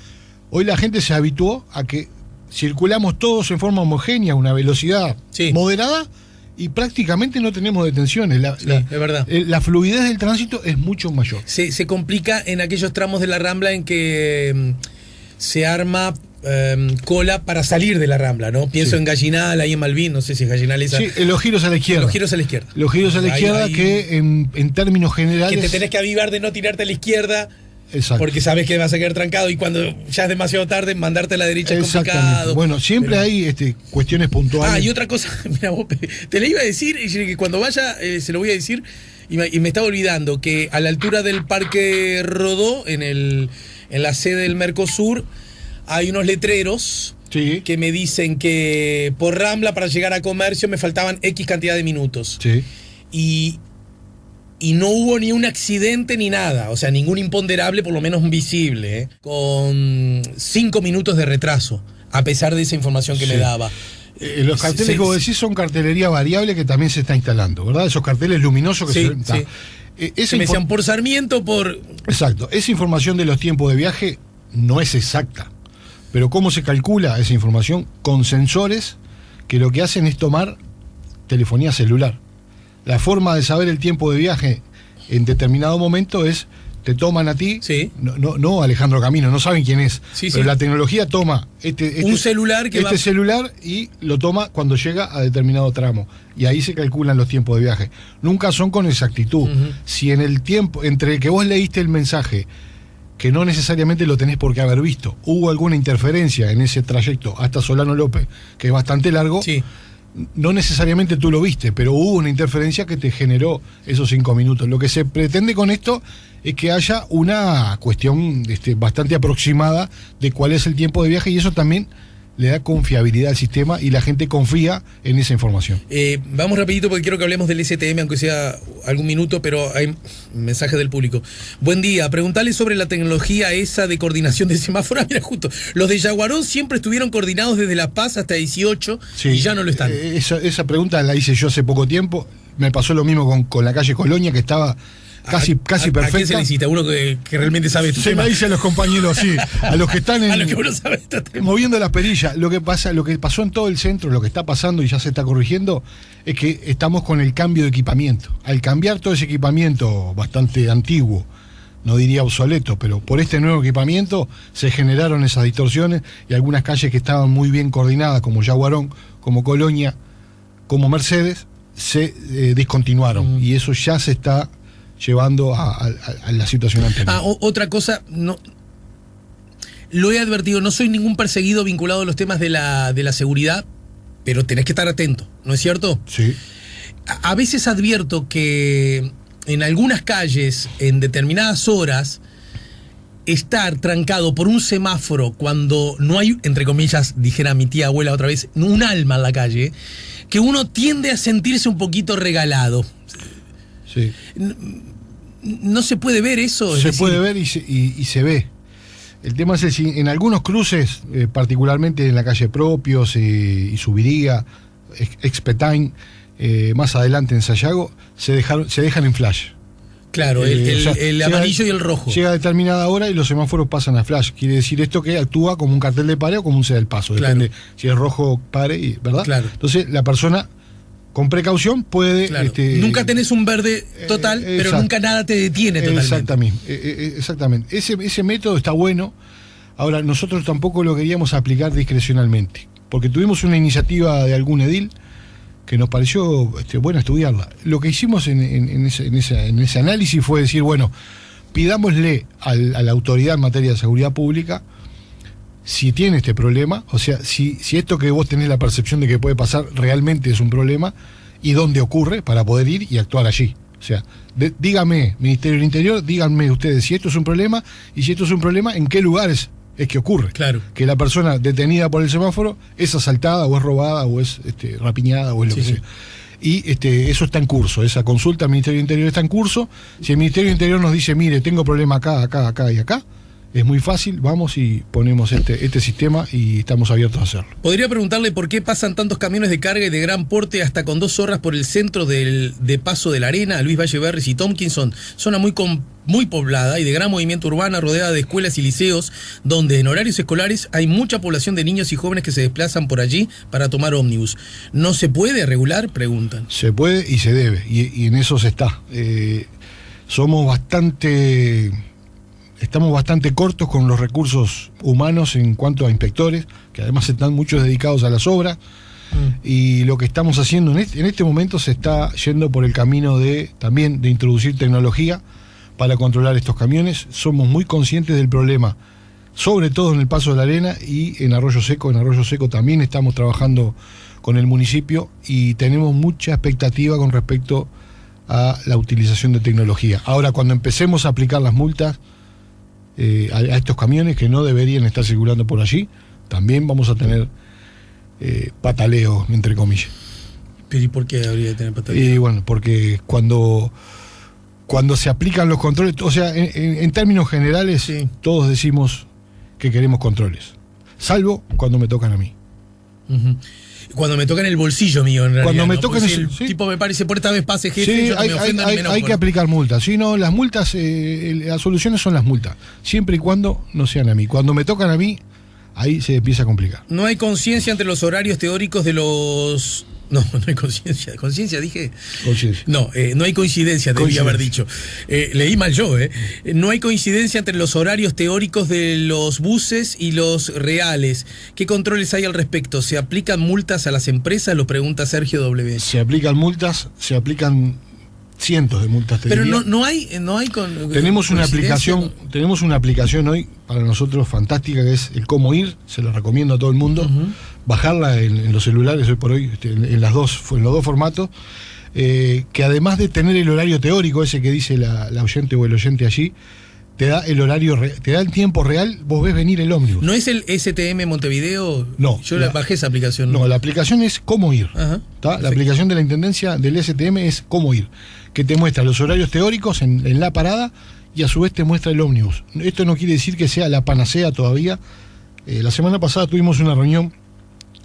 hoy la gente se habituó a que circulamos todos en forma homogénea, a una velocidad moderada, y prácticamente no tenemos detenciones. Es verdad. La fluidez del tránsito es mucho mayor. Se complica en aquellos tramos de la Rambla en que se arma cola para salir de la Rambla, ¿no? Pienso en Gallinal, ahí en Malvin, no sé si es Gallinal esa. Sí, los giros a la izquierda. Los giros a la izquierda. Los giros a la izquierda, que en términos generales... Que te tenés que avivar de no tirarte a la izquierda. Exacto. Porque sabes que vas a quedar trancado, y cuando ya es demasiado tarde, mandarte a la derecha es complicado. Bueno, siempre hay cuestiones puntuales. Y otra cosa, mira, vos, te la iba a decir, y que cuando vaya se lo voy a decir, y me estaba olvidando que a la altura del Parque Rodó, en la sede del Mercosur, hay unos letreros que me dicen que por Rambla, para llegar a Comercio, me faltaban X cantidad de minutos. Y no hubo ni un accidente ni nada, o sea, ningún imponderable, por lo menos visible, con 5 minutos de retraso, a pesar de esa información que me daba. Los carteles que vos decís son cartelería variable, que también se está instalando, ¿verdad? Esos carteles luminosos que se me decían por Sarmiento, por... Exacto. Esa información de los tiempos de viaje no es exacta, pero ¿cómo se calcula esa información? Con sensores que lo que hacen es tomar telefonía celular. La forma de saber el tiempo de viaje en determinado momento te toman a ti, Sí. no Alejandro Camino, no saben quién es, Sí, pero sí. la tecnología toma Un celular que va- celular y lo toma cuando llega a determinado tramo, y ahí se calculan los tiempos de viaje. Nunca son con exactitud. Ujú. Si en el tiempo, entre que vos leíste el mensaje, que no necesariamente lo tenés por qué haber visto, hubo alguna interferencia en ese trayecto hasta Solano López, que es bastante largo, Sí. no necesariamente tú lo viste, pero hubo una interferencia que te generó esos 5 minutos. Lo que se pretende con esto es que haya una cuestión bastante aproximada de cuál es el tiempo de viaje, y eso también le da confiabilidad al sistema y la gente confía en esa información. Vamos rapidito porque quiero que hablemos del STM, aunque sea algún minuto, pero hay mensajes del público. Buen día, preguntarle sobre la tecnología esa de coordinación de semáforos. Mira, justo, los de Yaguarón siempre estuvieron coordinados desde La Paz hasta 18 y ya no lo están. Esa pregunta la hice yo hace poco tiempo. Me pasó lo mismo con la calle Colonia, que estaba casi perfecta. ¿A quién se le hiciste? ¿A uno que realmente sabe este Se tema? me dice a los compañeros, sí, a los que están A lo que uno sabe este tema. moviendo las perillas. Lo que pasó en todo el centro, lo que está pasando y ya se está corrigiendo, es que estamos con el cambio de equipamiento. Al cambiar todo ese equipamiento bastante antiguo, no diría obsoleto, pero por este nuevo equipamiento se generaron esas distorsiones, y algunas calles que estaban muy bien coordinadas, como Yaguarón, como Colonia, como Mercedes, se discontinuaron, y eso ya se está llevando a la situación anterior. Otra cosa, no, lo he advertido, no soy ningún perseguido vinculado a los temas de la seguridad, pero tenés que estar atento, ¿no es cierto? Sí. A veces advierto que en algunas calles, en determinadas horas, estar trancado por un semáforo cuando no hay, entre comillas, dijera mi tía abuela otra vez, un alma en la calle, que uno tiende a sentirse un poquito regalado. Sí. ¿No se puede ver eso? Se puede ver y se ve. El tema es en algunos cruces, particularmente en la calle Propios y Subiría, Expetain, más adelante en Sayago, se dejan en flash. Claro, el amarillo y el rojo. Llega a determinada hora y los semáforos pasan a flash. Quiere decir esto que actúa como un cartel de pare o como un ceda del paso. Claro. Depende si es rojo, pare, ¿verdad? Claro. Entonces la persona con precaución puede... Claro. Nunca tenés un verde total, pero exacto. nunca nada te detiene totalmente. Exactamente. Ese método está bueno. Ahora, nosotros tampoco lo queríamos aplicar discrecionalmente, porque tuvimos una iniciativa de algún edil que nos pareció bueno estudiarla. Lo que hicimos en ese análisis fue decir, bueno, pidámosle a la autoridad en materia de seguridad pública si tiene este problema, o sea, si esto que vos tenés la percepción de que puede pasar realmente es un problema, y dónde ocurre, para poder ir y actuar allí. O sea, dígame, Ministerio del Interior, díganme ustedes si esto es un problema, y si esto es un problema, ¿en qué lugares es que ocurre? Claro. Que la persona detenida por el semáforo es asaltada, o es robada, o es rapiñada, o es lo que sea. Y eso está en curso, esa consulta al Ministerio del Interior está en curso. Si el Ministerio del Interior nos dice, mire, tengo problema acá, acá, acá y acá, es muy fácil, vamos y ponemos este sistema y estamos abiertos a hacerlo. Podría preguntarle por qué pasan tantos camiones de carga y de gran porte hasta con 2 horas por el centro de Paso de la Arena, Luis Valleverres y Tompkinson, zona muy poblada y de gran movimiento urbana, rodeada de escuelas y liceos, donde en horarios escolares hay mucha población de niños y jóvenes que se desplazan por allí para tomar ómnibus. ¿No se puede regular? Preguntan. Se puede y se debe, y en eso se está. Estamos bastante cortos con los recursos humanos en cuanto a inspectores, que además están muchos dedicados a las obras, y lo que estamos haciendo en este momento se está yendo por el camino también de introducir tecnología para controlar estos camiones. Somos muy conscientes del problema, sobre todo en el Paso de la Arena y en Arroyo Seco. En Arroyo Seco también estamos trabajando con el municipio y tenemos mucha expectativa con respecto a la utilización de tecnología. Ahora, cuando empecemos a aplicar las multas a estos camiones que no deberían estar circulando por allí, también vamos a tener pataleo, entre comillas. ¿Pero y por qué habría de tener pataleo? Y bueno, porque cuando se aplican los controles, o sea, en términos generales, Sí. todos decimos que queremos controles, salvo cuando me tocan a mí. Uh-huh. Cuando me tocan el bolsillo mío, en realidad. Cuando me ¿no? tocan Porque el- si el sí. tipo me parece, por esta vez pase jefe, Sí, yo no me ofendo ni me enojo, hay que ¿no? aplicar multas. Sí, no, las multas, las soluciones son las multas, siempre y cuando no sean a mí. Cuando me tocan a mí, ahí se empieza a complicar. No hay conciencia entre los horarios teóricos de los No, no hay conciencia. ¿Conciencia dije? Conciencia. No, no hay coincidencia, debía haber dicho. Leí mal yo, No hay coincidencia entre los horarios teóricos de los buses y los reales. ¿Qué controles hay al respecto? ¿Se aplican multas a las empresas? Lo pregunta Sergio W. Se aplican multas, se aplican cientos de multas. Pero no hay tenemos una aplicación hoy para nosotros fantástica, que es el Cómo Ir. Se lo recomiendo a todo el mundo. Bajarla en los celulares hoy por hoy, en los dos formatos, que además de tener el horario teórico ese que dice la oyente o el oyente allí, te da el horario, te da el tiempo real, vos ves venir el ómnibus. ¿No es el STM Montevideo? No. Yo bajé esa aplicación. No, la aplicación es Cómo Ir. La aplicación de la Intendencia del STM es Cómo Ir, que te muestra los horarios teóricos en la parada y a su vez te muestra el ómnibus. Esto no quiere decir que sea la panacea todavía. La semana pasada tuvimos una reunión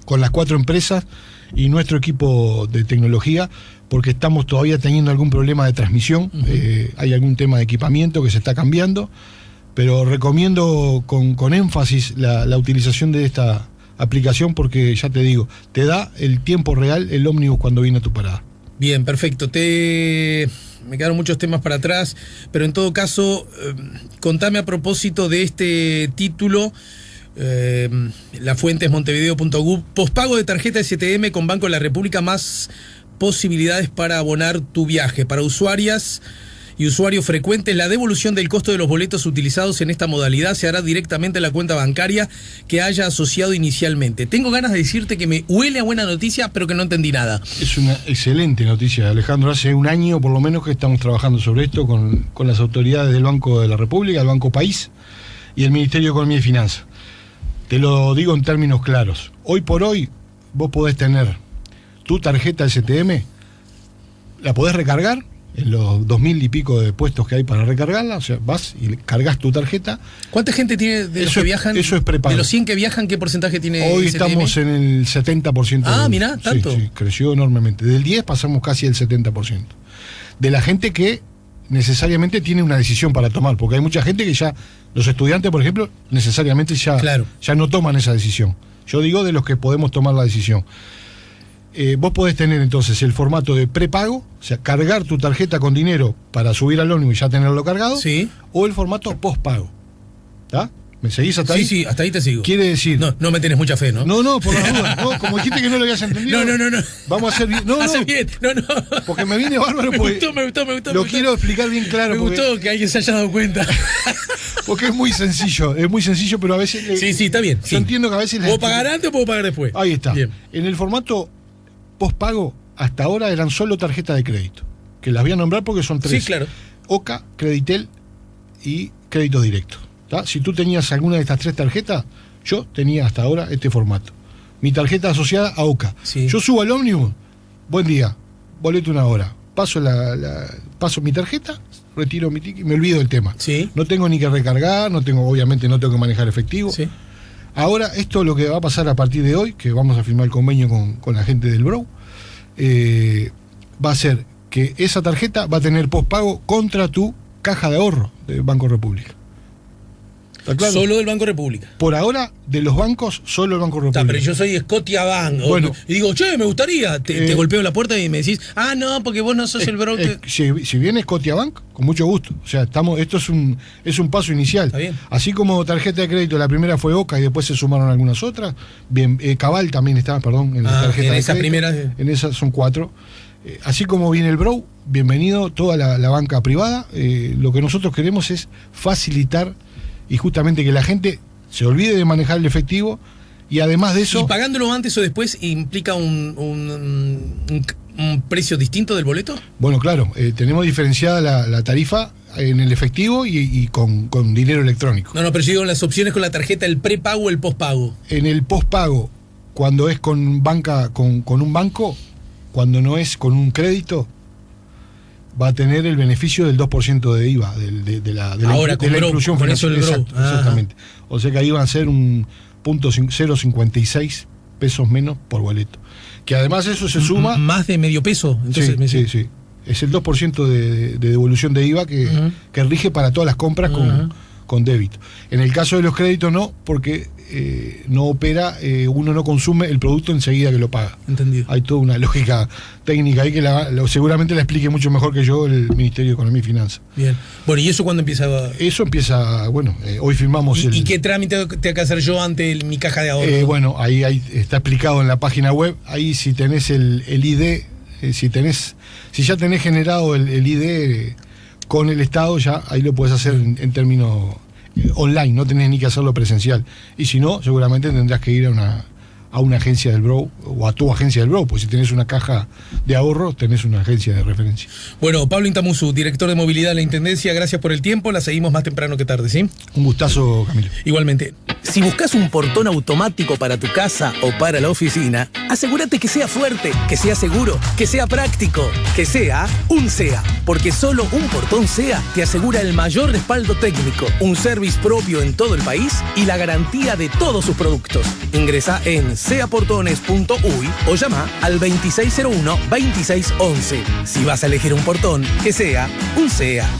con las 4 empresas y nuestro equipo de tecnología, porque estamos todavía teniendo algún problema de transmisión. Hay algún tema de equipamiento que se está cambiando, pero recomiendo con énfasis la utilización de esta aplicación, porque ya te digo, te da el tiempo real el ómnibus cuando viene a tu parada. Bien, perfecto. Me quedaron muchos temas para atrás, pero en todo caso, contame a propósito de este título. La fuente es montevideo.gov. Pospago de tarjeta STM con Banco de la República, más posibilidades para abonar tu viaje. Para usuarias y usuarios frecuentes, la devolución del costo de los boletos utilizados en esta modalidad se hará directamente en la cuenta bancaria que haya asociado inicialmente. Tengo ganas de decirte que me huele a buena noticia, pero que no entendí nada. Es una excelente noticia, Alejandro. Hace un año por lo menos que estamos trabajando sobre esto con las autoridades del Banco de la República, el Banco País y el Ministerio de Economía y Finanzas. Te lo digo en términos claros. Hoy por hoy vos podés tener tu tarjeta STM, la podés recargar en los 2000 y pico de puestos que hay para recargarla. O sea, vas y cargas tu tarjeta. ¿Cuánta gente tiene de los que viajan? Eso es prepago. De los 100 que viajan, ¿qué porcentaje tiene hoy STM? Estamos en el 70%. Ah, mirá, tanto. Sí, creció enormemente. Del 10 pasamos casi al 70%. De la gente que necesariamente tiene una decisión para tomar, porque hay mucha gente que ya, los estudiantes por ejemplo, necesariamente ya no toman esa decisión. Yo digo de los que podemos tomar la decisión. Vos podés tener entonces el formato de prepago, o sea, cargar tu tarjeta con dinero para subir al ómnibus y ya tenerlo cargado, o el formato postpago. ¿Está? ¿Me seguís hasta ahí? Sí, hasta ahí te sigo. Quiere decir... No me tenés mucha fe, ¿no? No, por las dudas. No, como dijiste que no lo habías entendido. No. Vamos a hacer bien. Haces bien. No. Porque me viene bárbaro. Me gustó. Lo quiero explicar bien claro. Me gustó que alguien se haya dado cuenta. Porque es muy sencillo, pero a veces... Sí, está bien. Yo entiendo que a veces... ¿Puedo pagar antes o puedo pagar después? Ahí está. Bien. En el formato postpago, hasta ahora eran solo tarjetas de crédito, que las voy a nombrar porque son 3. Sí, claro. OCA, Creditel y Crédito Directo. Si tú tenías alguna de estas 3 tarjetas, yo tenía hasta ahora este formato. Mi tarjeta asociada a OCA. Sí. Yo subo al ómnibus, buen día, boleto 1 hora. Paso paso mi tarjeta, retiro mi ticket y me olvido del tema. Sí. No tengo ni que recargar, obviamente no tengo que manejar efectivo. Sí. Ahora, esto es lo que va a pasar a partir de hoy, que vamos a firmar el convenio con la gente del Bro, va a ser que esa tarjeta va a tener postpago contra tu caja de ahorro del Banco República. Claro. Solo del Banco República. Por ahora, de los bancos, solo el Banco República. Pero yo soy Scotiabank. Bueno, y digo, me gustaría. Te golpeo la puerta y me decís, no, porque vos no sos el broker. Si viene Scotiabank, con mucho gusto. O sea, esto es un paso inicial. Está bien. Así como tarjeta de crédito, la primera fue OCA y después se sumaron algunas otras. Bien, Cabal también está, en la tarjeta de crédito. Primera... En esas son 4. Así como viene el Bro, bienvenido toda la banca privada. Lo que nosotros queremos es facilitar y justamente que la gente se olvide de manejar el efectivo y además de eso... ¿Y pagándolo antes o después implica un precio distinto del boleto? Bueno, claro, tenemos diferenciada la tarifa en el efectivo y con dinero electrónico. No, pero yo digo las opciones con la tarjeta, el prepago o el pospago. En el pospago, cuando es con un banco, cuando no es con un crédito, va a tener el beneficio del 2% de IVA, de la inclusión financiera. Exactamente. O sea que ahí van a ser un 0.056 pesos menos por boleto. Que además eso se suma... ¿Más de medio peso? Entonces, sí. Es el 2% de devolución de IVA que rige para todas las compras con débito. En el caso de los créditos no, porque no opera, uno no consume el producto enseguida que lo paga. Entendido. Hay toda una lógica técnica ahí que seguramente la explique mucho mejor que yo el Ministerio de Economía y Finanzas. Bien. Bueno, ¿y eso cuándo empieza? Eso empieza, bueno, hoy firmamos ¿Y qué trámite tengo que hacer yo ante mi caja de ahorro? Bueno, ahí está explicado en la página web. Ahí si tenés el ID, si ya tenés generado el ID con el Estado, ya ahí lo puedes hacer en términos online, no tenés ni que hacerlo presencial. Y si no, seguramente tendrás que ir a una agencia del Bro o a tu agencia del Bro, pues si tenés una caja de ahorro, tenés una agencia de referencia. Bueno, Pablo Intamuzú, director de movilidad de la Intendencia, gracias por el tiempo, la seguimos más temprano que tarde, ¿sí? Un gustazo, Camilo. Igualmente. Si buscas un portón automático para tu casa o para la oficina, asegúrate que sea fuerte, que sea seguro, que sea práctico, que sea un SEA. Porque solo un portón SEA te asegura el mayor respaldo técnico, un service propio en todo el país y la garantía de todos sus productos. Ingresa en seaportones.uy o llama al 2601-2611. Si vas a elegir un portón, que sea un SEA.